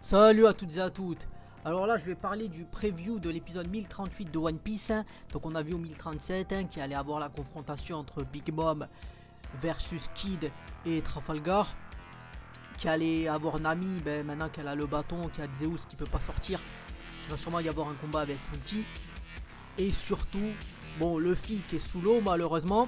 Salut à toutes et à toutes. Alors là je vais parler du preview de l'épisode 1038 de One Piece. Donc on a vu au 1037 qui allait avoir la confrontation entre Big Mom versus Kid et Trafalgar. Qui allait avoir Nami, maintenant qu'elle a le bâton, qui a Zeus qui peut pas sortir. Il va sûrement y avoir un combat avec Ulti. Et surtout, bon, Luffy qui est sous l'eau malheureusement.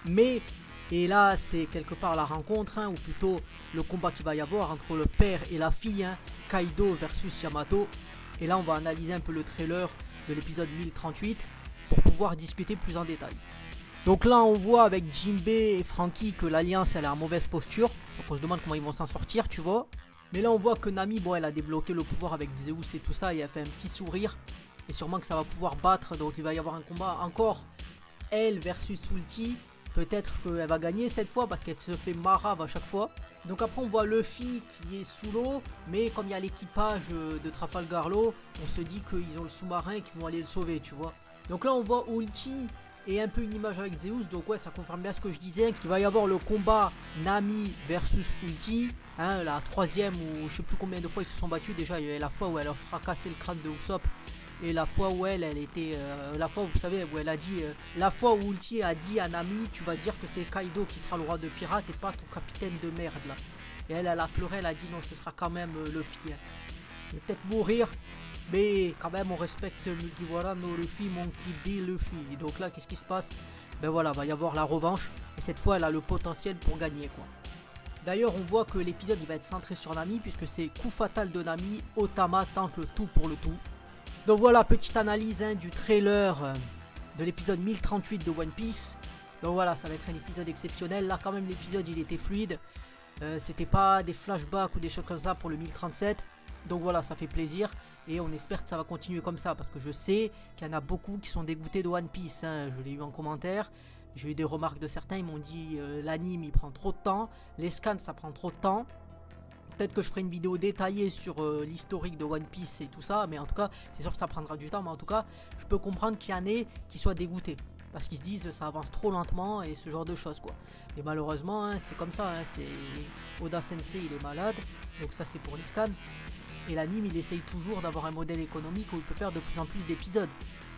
Mais, et là c'est quelque part la rencontre, ou plutôt le combat qu'il va y avoir entre le père et la fille, Kaido versus Yamato. Et là on va analyser un peu le trailer de l'épisode 1038 pour pouvoir discuter plus en détail. Donc là on voit avec Jinbe et Franky que l'alliance elle est en mauvaise posture. Donc on se demande comment ils vont s'en sortir, tu vois. Mais là on voit que Nami, bon, elle a débloqué le pouvoir avec Zeus et tout ça, et elle fait un petit sourire. Et sûrement que ça va pouvoir battre, donc il va y avoir un combat encore, elle versus Ulti. Peut-être qu'elle va gagner cette fois parce qu'elle se fait marave à chaque fois. Donc après on voit Luffy qui est sous l'eau, mais comme il y a l'équipage de Trafalgar Law, on se dit qu'ils ont le sous-marin et qu'ils vont aller le sauver, tu vois. Donc là on voit Ulti et un peu une image avec Zeus, donc ouais, ça confirme bien ce que je disais, qu'il va y avoir le combat Nami versus Ulti, la troisième, ou je sais plus combien de fois ils se sont battus. Déjà il y a la fois où elle a fracassé le crâne de Usopp, et la fois où elle était, la fois vous savez où elle a dit, la fois où Ulti a dit à Nami, tu vas dire que c'est Kaido qui sera le roi de pirates et pas ton capitaine de merde là. Et elle a pleuré, elle a dit non, ce sera quand même Luffy. Il va peut-être mourir, mais quand même on respecte Mugiwara no Luffy, Monkey D. Luffy. Donc là qu'est-ce qui se passe? Ben voilà, va y avoir la revanche, et cette fois elle a le potentiel pour gagner quoi. D'ailleurs on voit que l'épisode il va être centré sur Nami, puisque c'est coup fatal de Nami, Otama tente le tout pour le tout. Donc voilà, petite analyse du trailer de l'épisode 1038 de One Piece. Donc voilà, ça va être un épisode exceptionnel. Là quand même l'épisode il était fluide. C'était pas des flashbacks ou des choses comme ça pour le 1037. Donc voilà, ça fait plaisir. Et on espère que ça va continuer comme ça. Parce que je sais qu'il y en a beaucoup qui sont dégoûtés de One Piece. Je l'ai eu en commentaire. J'ai eu des remarques de certains. Ils m'ont dit l'anime il prend trop de temps. Les scans ça prend trop de temps. Peut-être que je ferai une vidéo détaillée sur l'historique de One Piece et tout ça, mais en tout cas, c'est sûr que ça prendra du temps, mais en tout cas, je peux comprendre qu'il y en ait qui soient dégoûtés. Parce qu'ils se disent ça avance trop lentement et ce genre de choses quoi. Et malheureusement, c'est comme ça, c'est Oda Sensei il est malade, donc ça c'est pour les scans. Et l'anime il essaye toujours d'avoir un modèle économique où il peut faire de plus en plus d'épisodes.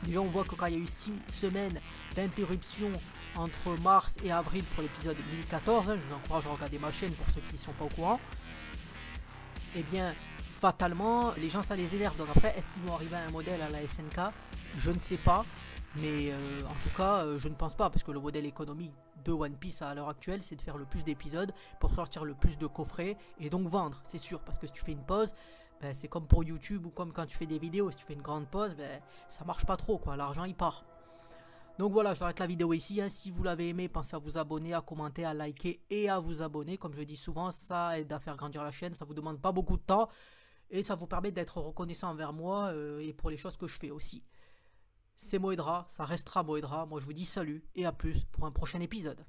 Déjà on voit que quand il y a eu 6 semaines d'interruption entre mars et avril pour l'épisode 1014, je vous encourage à regarder ma chaîne pour ceux qui ne sont pas au courant. Et bien fatalement les gens ça les énerve. Donc après est-ce qu'ils vont arriver à un modèle à la SNK? Je ne sais pas. Mais en tout cas je ne pense pas, parce que le modèle économique de One Piece à l'heure actuelle c'est de faire le plus d'épisodes pour sortir le plus de coffrets et donc vendre, c'est sûr. Parce que si tu fais une pause, c'est comme pour YouTube ou comme quand tu fais des vidéos, si tu fais une grande pause, ça marche pas trop quoi, l'argent il part. Donc voilà, je vais arrêter la vidéo ici. Si vous l'avez aimé, pensez à vous abonner, à commenter, à liker et à vous abonner. Comme je dis souvent, ça aide à faire grandir la chaîne, ça vous demande pas beaucoup de temps. Et ça vous permet d'être reconnaissant envers moi et pour les choses que je fais aussi. C'est Moedra, ça restera Moedra. Moi je vous dis salut et à plus pour un prochain épisode.